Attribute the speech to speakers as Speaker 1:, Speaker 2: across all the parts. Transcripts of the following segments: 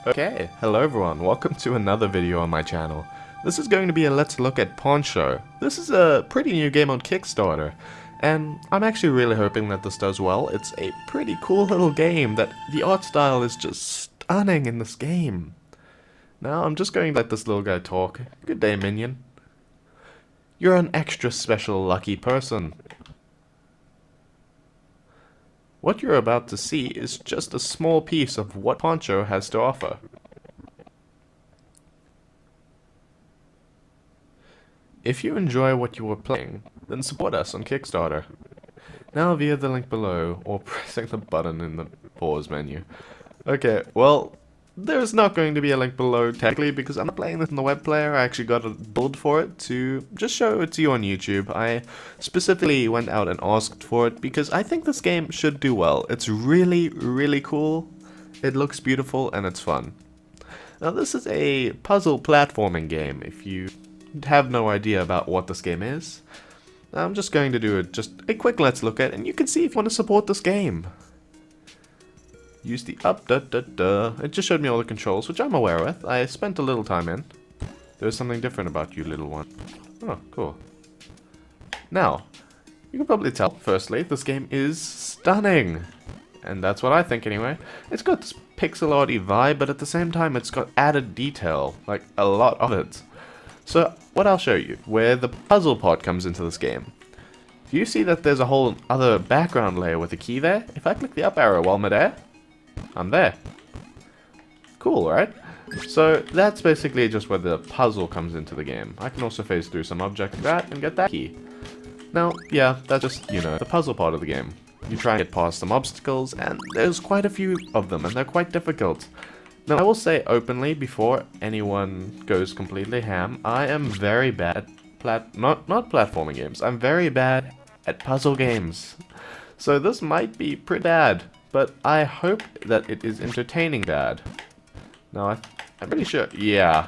Speaker 1: Okay, hello everyone, welcome to another video on my channel. This is going to be a let's look at Poncho. This is a pretty new game on Kickstarter, and I'm actually really hoping that this does well. It's a pretty cool little game that the art style is just stunning in this game. Now I'm just going to let this little guy talk. Good day, minion. You're an extra special lucky person. What you're about to see is just a small piece of what Poncho has to offer. If you enjoy what you are playing, then support us on Kickstarter. Now via the link below, or pressing the button in the pause menu. Okay, well, there's not going to be a link below technically because I'm not playing this in the web player. I actually got a build for it to just show it to you on YouTube. I specifically went out and asked for it because I think this game should do well. It's really, really cool. It looks beautiful and it's fun. Now this is a puzzle platforming game if you have no idea about what this game is. I'm just going to do just a quick let's look at it and you can see if you want to support this game. Use the up, It just showed me all the controls, which I'm aware with. I spent a little time in. There's something different about you, little one. Oh, cool. Now, you can probably tell, firstly, this game is stunning. And that's what I think anyway. It's got this pixel arty vibe, but at the same time it's got added detail, like a lot of it. So, what I'll show you, where the puzzle part comes into this game. Do you see that there's a whole other background layer with a key there? If I click the up arrow while midair, I'm there. Cool, right? So that's basically just where the puzzle comes into the game. I can also phase through some objects like that and get that key. Now, yeah, that's just, you know, the puzzle part of the game. You try and get past some obstacles, and there's quite a few of them, and they're quite difficult. Now, I will say openly, before anyone goes completely ham, I am very bad at not platforming games. I'm very bad at puzzle games. So this might be pretty bad. But I hope that it is entertaining bad. Now, I'm pretty sure, yeah.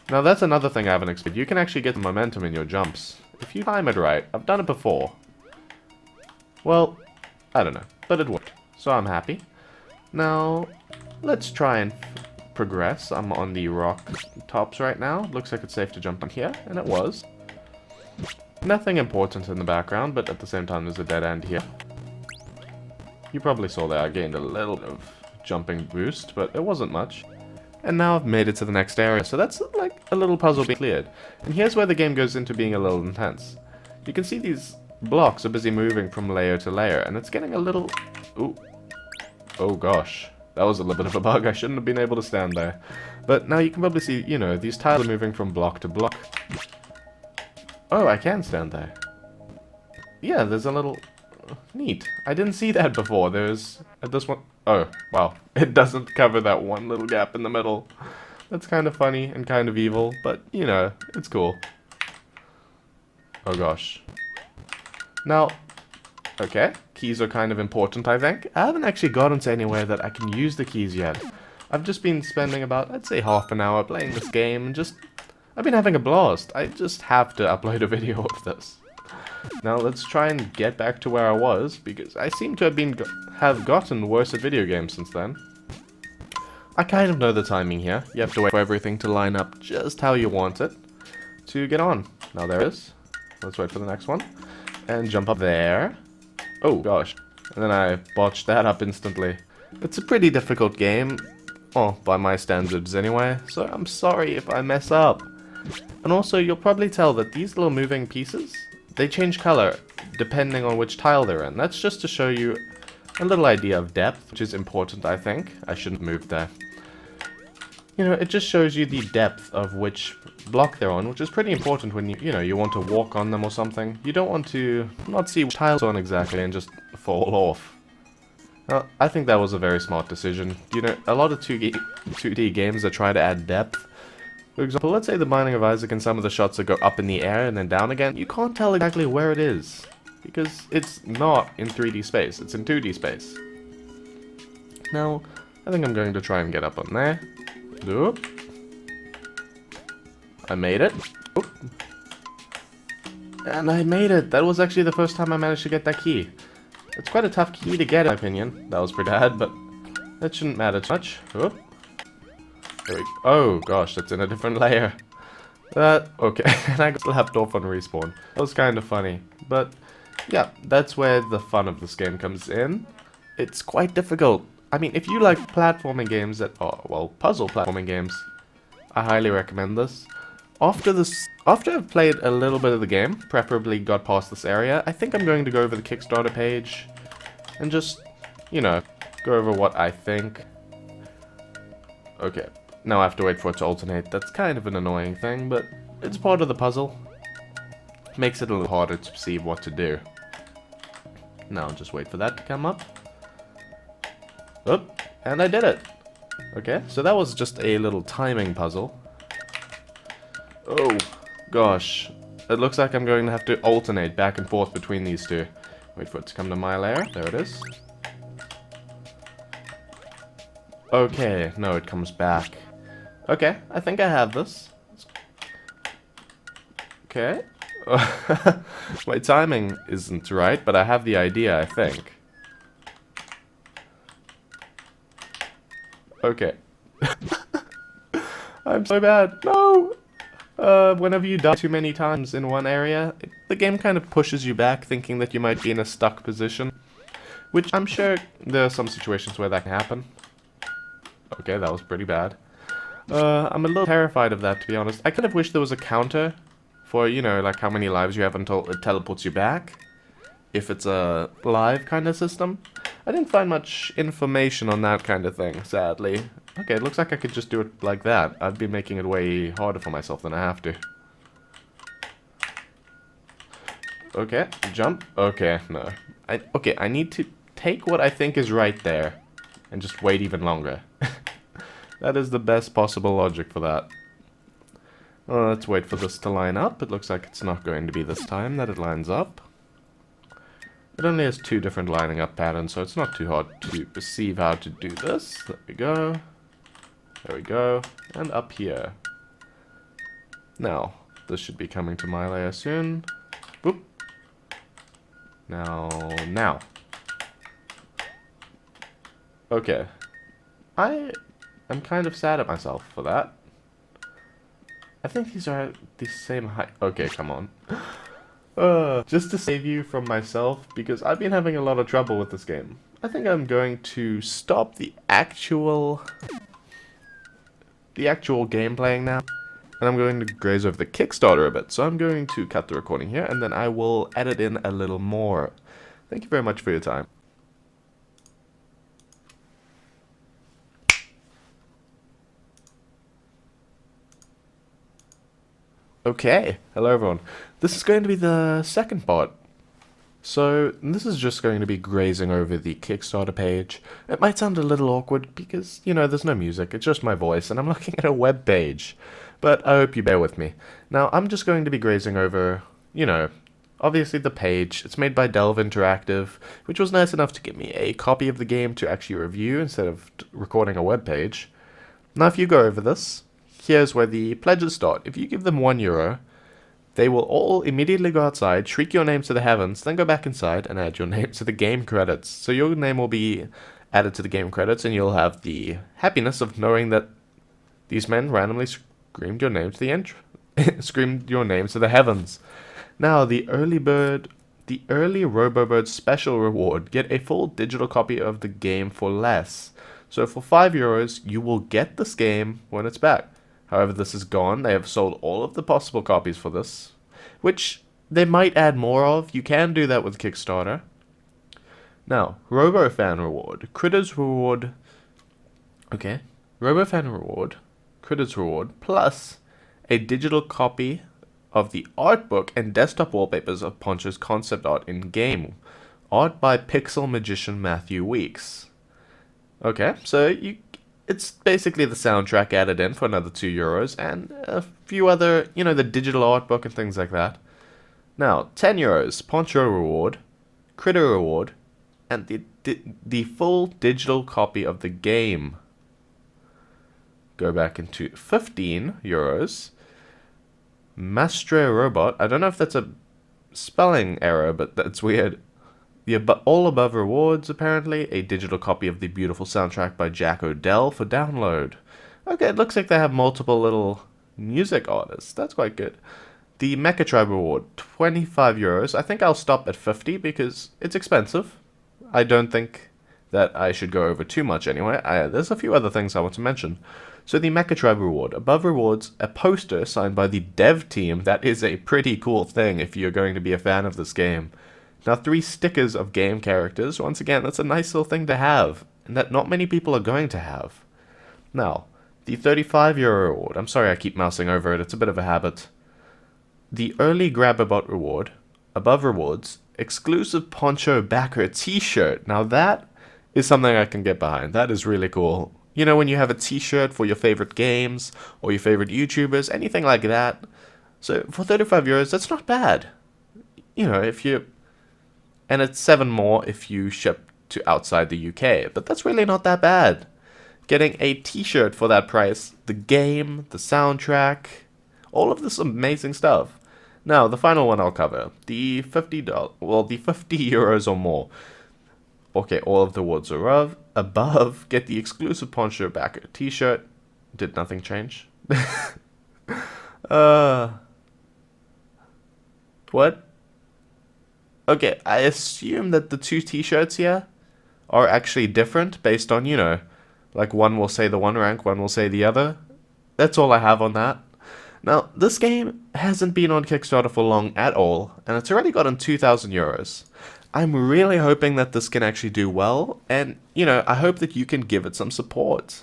Speaker 1: Now, that's another thing I haven't explained. You can actually get the momentum in your jumps. If you time it right. I've done it before. Well, I don't know. But it worked. So I'm happy. Now, let's try and progress. I'm on the rock tops right now. Looks like it's safe to jump on here. And it was. Nothing important in the background, but at the same time, there's a dead end here. You probably saw that I gained a little bit of jumping boost, but it wasn't much. And now I've made it to the next area, so that's like a little puzzle being cleared. And here's where the game goes into being a little intense. You can see these blocks are busy moving from layer to layer, and it's getting a little... Ooh. Oh gosh. That was a little bit of a bug. I shouldn't have been able to stand there. But now you can probably see, you know, these tiles are moving from block to block. Oh, I can stand there. Yeah, there's a little... Neat. I didn't see that before. There's this one. Oh, wow. It doesn't cover that one little gap in the middle. That's kind of funny and kind of evil, but, you know, it's cool. Oh, gosh. Now, okay. Keys are kind of important, I think. I haven't actually gotten to anywhere that I can use the keys yet. I've just been spending about, I'd say, half an hour playing this game, and just... I've been having a blast. I just have to upload a video of this. Now let's try and get back to where I was, because I seem to have gotten worse at video games since then. I kind of know the timing here. You have to wait for everything to line up just how you want it to get on. Now there it is. Let's wait for the next one. And jump up there. Oh gosh. And then I botched that up instantly. It's a pretty difficult game. Oh, by my standards anyway. So I'm sorry if I mess up. And also you'll probably tell that these little moving pieces, they change color depending on which tile they're in. That's just to show you a little idea of depth, which is important, I think. I shouldn't move there. You know, it just shows you the depth of which block they're on, which is pretty important when you want to walk on them or something. You don't want to not see which tiles on exactly and just fall off. Well, I think that was a very smart decision. You know, a lot of 2D games that try to add depth. For example, let's say the Binding of Isaac and some of the shots that go up in the air and then down again. You can't tell exactly where it is, because it's not in 3D space, it's in 2D space. Now, I think I'm going to try and get up on there. Oop. I made it. Oop. And I made it! That was actually the first time I managed to get that key. It's quite a tough key to get, in my opinion. That was pretty bad, but that shouldn't matter too much. Oop. There we go. Oh gosh, that's in a different layer. Okay, and I got slapped off on respawn. That was kind of funny. But, yeah, that's where the fun of this game comes in. It's quite difficult. I mean, if you like platforming games well, puzzle platforming games, I highly recommend this. After I've played a little bit of the game, preferably got past this area, I think I'm going to go over the Kickstarter page and just, you know, go over what I think. Okay, now I have to wait for it to alternate. That's kind of an annoying thing, but it's part of the puzzle. Makes it a little harder to see what to do. Now just wait for that to come up. Oop, and I did it. Okay, so that was just a little timing puzzle. Oh, gosh. It looks like I'm going to have to alternate back and forth between these two. Wait for it to come to my layer. There it is. Okay, no, it comes back. Okay, I think I have this. Okay. My timing isn't right, but I have the idea, I think. Okay. I'm so bad. No! Whenever you die too many times in one area, the game kind of pushes you back, thinking that you might be in a stuck position. Which I'm sure there are some situations where that can happen. Okay, that was pretty bad. I'm a little terrified of that, to be honest. I kind of wish there was a counter for, you know, like how many lives you have until it teleports you back. If it's a live kind of system. I didn't find much information on that kind of thing, sadly. Okay, it looks like I could just do it like that. I'd be making it way harder for myself than I have to. Okay, jump. Okay, no. Okay, I need to take what I think is right there and just wait even longer. That is the best possible logic for that. Well, let's wait for this to line up. It looks like it's not going to be this time that it lines up. It only has two different lining up patterns, so it's not too hard to perceive how to do this. There we go. There we go. And up here. Now, this should be coming to my layer soon. Boop. Now. Okay. I am kind of sad at myself for that. I think these are the same height. Okay, come on. Just to save you from myself, because I've been having a lot of trouble with this game. I think I'm going to stop the actual game playing now. And I'm going to graze over the Kickstarter a bit. So I'm going to cut the recording here, and then I will edit in a little more. Thank you very much for your time. Okay, hello everyone. This is going to be the second part. So, this is just going to be grazing over the Kickstarter page. It might sound a little awkward because, you know, there's no music, it's just my voice, and I'm looking at a web page. But I hope you bear with me. Now, I'm just going to be grazing over, you know, obviously the page. It's made by Delve Interactive, which was nice enough to give me a copy of the game to actually review instead of recording a web page. Now, if you go over this, here's where the pledges start. If you give them €1, they will all immediately go outside, shriek your names to the heavens, then go back inside and add your name to the game credits. So your name will be added to the game credits, and you'll have the happiness of knowing that these men randomly screamed your name to the screamed your name to the heavens. Now, the early RoboBird special reward. Get a full digital copy of the game for less. So for €5, you will get this game when it's back. However, this is gone. They have sold all of the possible copies for this, which they might add more of. You can do that with Kickstarter. Now, RoboFan reward, Critters reward. Okay, RoboFan reward, Critters reward, plus a digital copy of the art book and desktop wallpapers of Poncho's concept art in game. Art by Pixel Magician Matthew Weeks. Okay, so it's basically the soundtrack added in for another €2 and a few other, you know, the digital art book and things like that. Now, €10, Poncho reward, Critter reward, and the full digital copy of the game. Go back into €15, Mastre Robot. I don't know if that's a spelling error, but that's weird. All above rewards, apparently. A digital copy of the beautiful soundtrack by Jack O'Dell for download. Okay, it looks like they have multiple little music artists. That's quite good. The Mecha Tribe reward, 25 euros. I think I'll stop at 50 because it's expensive. I don't think that I should go over too much anyway. There's a few other things I want to mention. So the Mecha Tribe reward. Above rewards, a poster signed by the dev team. That is a pretty cool thing if you're going to be a fan of this game. Now 3 stickers of game characters. Once again, that's a nice little thing to have, and that not many people are going to have. Now, the 35 euro reward. I'm sorry I keep mousing over it, it's a bit of a habit. The early Grabberbot reward. Above rewards, exclusive Poncho backer t-shirt. Now that is something I can get behind. That is really cool. You know, when you have a t-shirt for your favorite games, or your favorite YouTubers, anything like that. So for 35 euros, that's not bad. You know, if you... And it's 7 more if you ship to outside the UK. But that's really not that bad. Getting a t-shirt for that price, the game, the soundtrack, all of this amazing stuff. Now, the final one I'll cover, the $50, well, the 50 euros or more. Okay, all of the awards are above, get the exclusive Poncho backer t-shirt. Did nothing change? What? Okay, I assume that the 2 t-shirts here are actually different based on, you know, like one will say the one rank, one will say the other. That's all I have on that. Now, this game hasn't been on Kickstarter for long at all, and it's already gotten 2,000 euros. I'm really hoping that this can actually do well, and, you know, I hope that you can give it some support.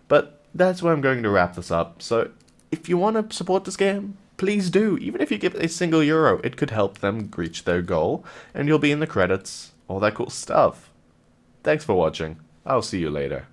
Speaker 1: But that's where I'm going to wrap this up, so if you want to support this game, please do. Even if you give it a single euro, it could help them reach their goal, and you'll be in the credits, all that cool stuff. Thanks for watching. I'll see you later.